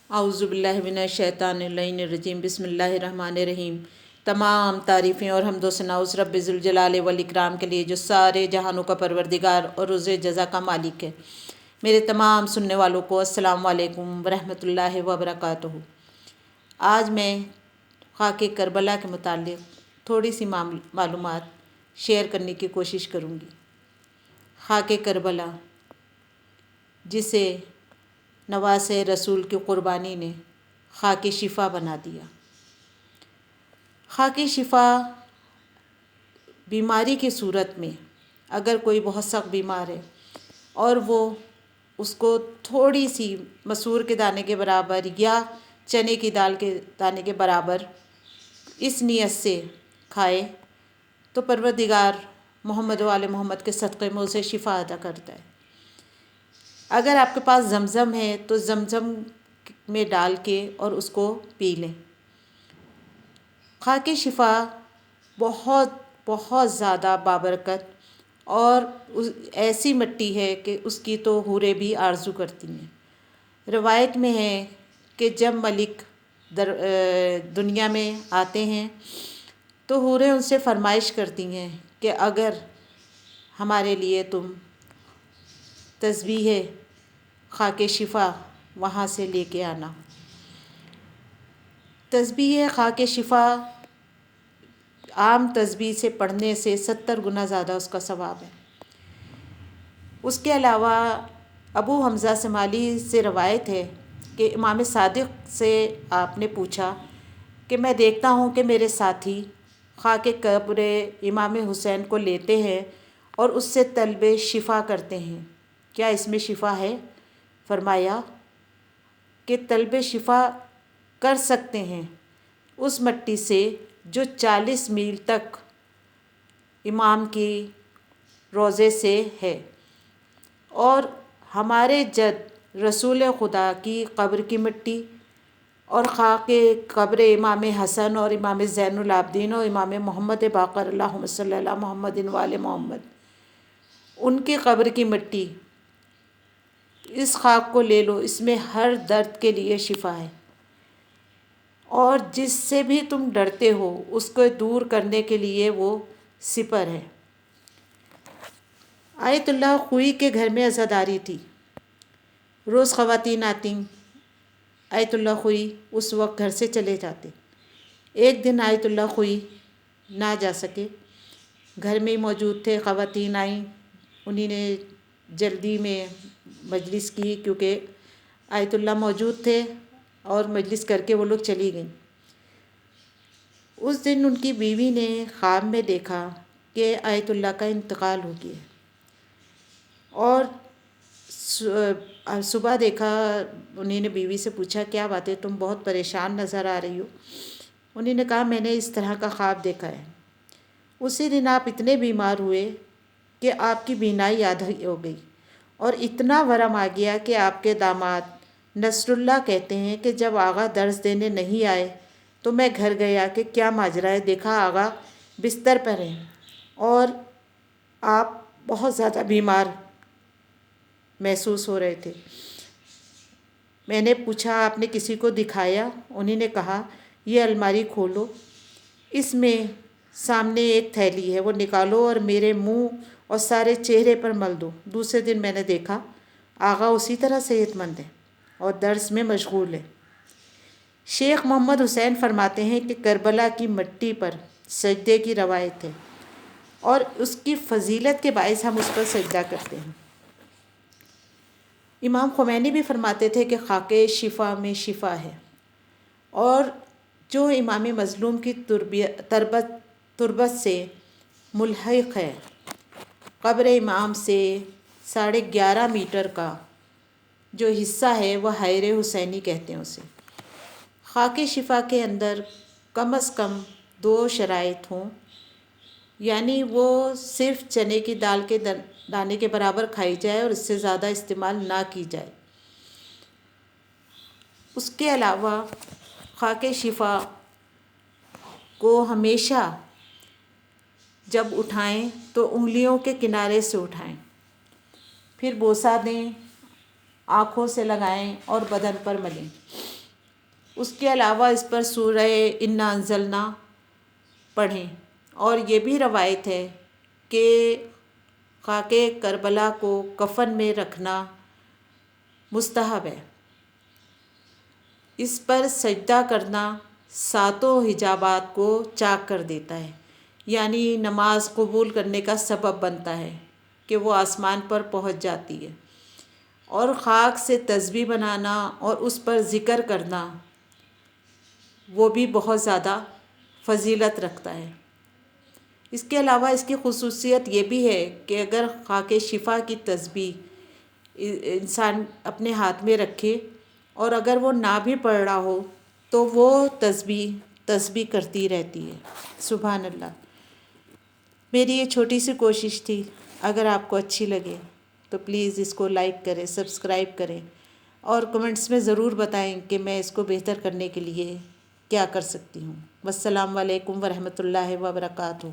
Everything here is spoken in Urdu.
اعوذ باللہ من الشیطان الرجیم بسم اللہ الرحمن الرحیم۔ تمام تعریفیں اور حمد و ثنا اس رب ذوالجلال والاکرام کے لیے جو سارے جہانوں کا پروردگار اور روز جزا کا مالک ہے۔ میرے تمام سننے والوں کو السلام علیکم ورحمۃ اللہ وبرکاتہ۔ آج میں خاک کربلا کے متعلق تھوڑی سی معلومات شیئر کرنے کی کوشش کروں گی۔ خاک کربلا، جسے نواسۂ رسول کی قربانی نے خاک شفا بنا دیا۔ خاک شفا بیماری کی صورت میں اگر کوئی بہت سخت بیمار ہے اور وہ اس کو تھوڑی سی مسور کے دانے کے برابر یا چنے کی دال کے دانے کے برابر اس نیت سے کھائے تو پروردگار محمد و آل محمد کے صدقے میں اسے شفا عطا کرتا ہے۔ اگر آپ کے پاس زمزم ہے تو زمزم میں ڈال کے اور اس کو پی لیں۔ خاک شفا بہت بہت زیادہ بابرکت اور ایسی مٹی ہے کہ اس کی تو حوریں بھی آرزو کرتی ہیں۔ روایت میں ہے کہ جب ملک دنیا میں آتے ہیں تو حوریں ان سے فرمائش کرتی ہیں کہ اگر ہمارے لیے تم تسبیح خاک شفا وہاں سے لے کے آنا۔ تسبیح خاک شفا عام تسبیح سے پڑھنے سے 70 گنا زیادہ اس کا ثواب ہے۔ اس کے علاوہ ابو حمزہ سمالی سے روایت ہے کہ امام صادق سے آپ نے پوچھا کہ میں دیکھتا ہوں کہ میرے ساتھی خاک قبر امام حسین کو لیتے ہیں اور اس سے طلب شفا کرتے ہیں، کیا اس میں شفا ہے؟ فرمایا کہ طلب شفا کر سکتے ہیں اس مٹی سے جو 40 میل تک امام کی روضے سے ہے، اور ہمارے جد رسول خدا کی قبر کی مٹی اور خاک قبر امام حسن اور امام زین العابدین اور امام محمد باقر اللہم صلی علی محمد وآل محمد، ان کی قبر کی مٹی، اس خاک کو لے لو، اس میں ہر درد کے لیے شفا ہے، اور جس سے بھی تم ڈرتے ہو اس کو دور کرنے کے لیے وہ سپر ہے۔ آیت اللہ خوئی کے گھر میں عزاداری تھی۔ روز خواتین آتیں، آیت اللہ خوئی اس وقت گھر سے چلے جاتے۔ ایک دن آیت اللہ خوئی نہ جا سکے، گھر میں ہی موجود تھے، خواتین آئیں، انہی نے جلدی میں مجلس کی کیونکہ آیت اللہ موجود تھے اور مجلس کر کے وہ لوگ چلی گئیں۔ اس دن ان کی بیوی نے خواب میں دیکھا کہ آیت اللہ کا انتقال ہو گیا، اور صبح دیکھا، انہی نے بیوی سے پوچھا کیا بات ہے، تم بہت پریشان نظر آ رہی ہو؟ انہی نے کہا میں نے اس طرح کا خواب دیکھا ہے، اسی دن آپ اتنے بیمار ہوئے کہ آپ کی بینائی آدھی ہو گئی، اور اتنا ورم آ گیا کہ آپ کے داماد نصر اللہ کہتے ہیں کہ جب آغا درس دینے نہیں آئے تو میں گھر گیا کہ کیا ماجرا ہے، دیکھا آغا بستر پر ہیں اور آپ بہت زیادہ بیمار محسوس ہو رہے تھے۔ میں نے پوچھا آپ نے کسی کو دکھایا؟ انہی نے کہا یہ الماری کھولو، اس میں سامنے ایک تھیلی ہے، وہ نکالو اور میرے منہ اور سارے چہرے پر مل دو۔ دوسرے دن میں نے دیکھا آغا اسی طرح صحت مند ہے اور درس میں مشغول ہے۔ شیخ محمد حسین فرماتے ہیں کہ کربلا کی مٹی پر سجدے کی روایت ہے اور اس کی فضیلت کے باعث ہم اس پر سجدہ کرتے ہیں۔ امام خمینی بھی فرماتے تھے کہ خاک شفا میں شفا ہے، اور جو امام مظلوم کی تربت سے ملحق ہے، قبر امام سے 11.5 میٹر کا جو حصہ ہے وہ حیر حسینی کہتے ہیں اسے۔ خاک شفا کے اندر کم از کم 2 شرائط ہوں، یعنی وہ صرف چنے کی دال کے دانے کے برابر کھائی جائے اور اس سے زیادہ استعمال نہ کی جائے۔ اس کے علاوہ خاک شفا کو ہمیشہ جب اٹھائیں تو انگلیوں کے کنارے سے اٹھائیں، پھر بوسہ دیں، آنکھوں سے لگائیں اور بدن پر ملیں۔ اس کے علاوہ اس پر سورہ انا انزلنا پڑھیں۔ اور یہ بھی روایت ہے کہ خاک کربلا کو کفن میں رکھنا مستحب ہے۔ اس پر سجدہ کرنا 7 حجابات کو چاک کر دیتا ہے، یعنی نماز قبول کرنے کا سبب بنتا ہے کہ وہ آسمان پر پہنچ جاتی ہے۔ اور خاک سے تسبیح بنانا اور اس پر ذکر کرنا وہ بھی بہت زیادہ فضیلت رکھتا ہے۔ اس کے علاوہ اس کی خصوصیت یہ بھی ہے کہ اگر خاک شفا کی تسبیح انسان اپنے ہاتھ میں رکھے اور اگر وہ نہ بھی پڑھ رہا ہو تو وہ تسبیح کرتی رہتی ہے۔ سبحان اللہ۔ میری یہ چھوٹی سی کوشش تھی، اگر آپ کو اچھی لگے تو پلیز اس کو لائک کریں، سبسکرائب کریں اور کمنٹس میں ضرور بتائیں کہ میں اس کو بہتر کرنے کے لیے کیا کر سکتی ہوں۔ والسلام علیکم ورحمۃ اللہ وبرکاتہ۔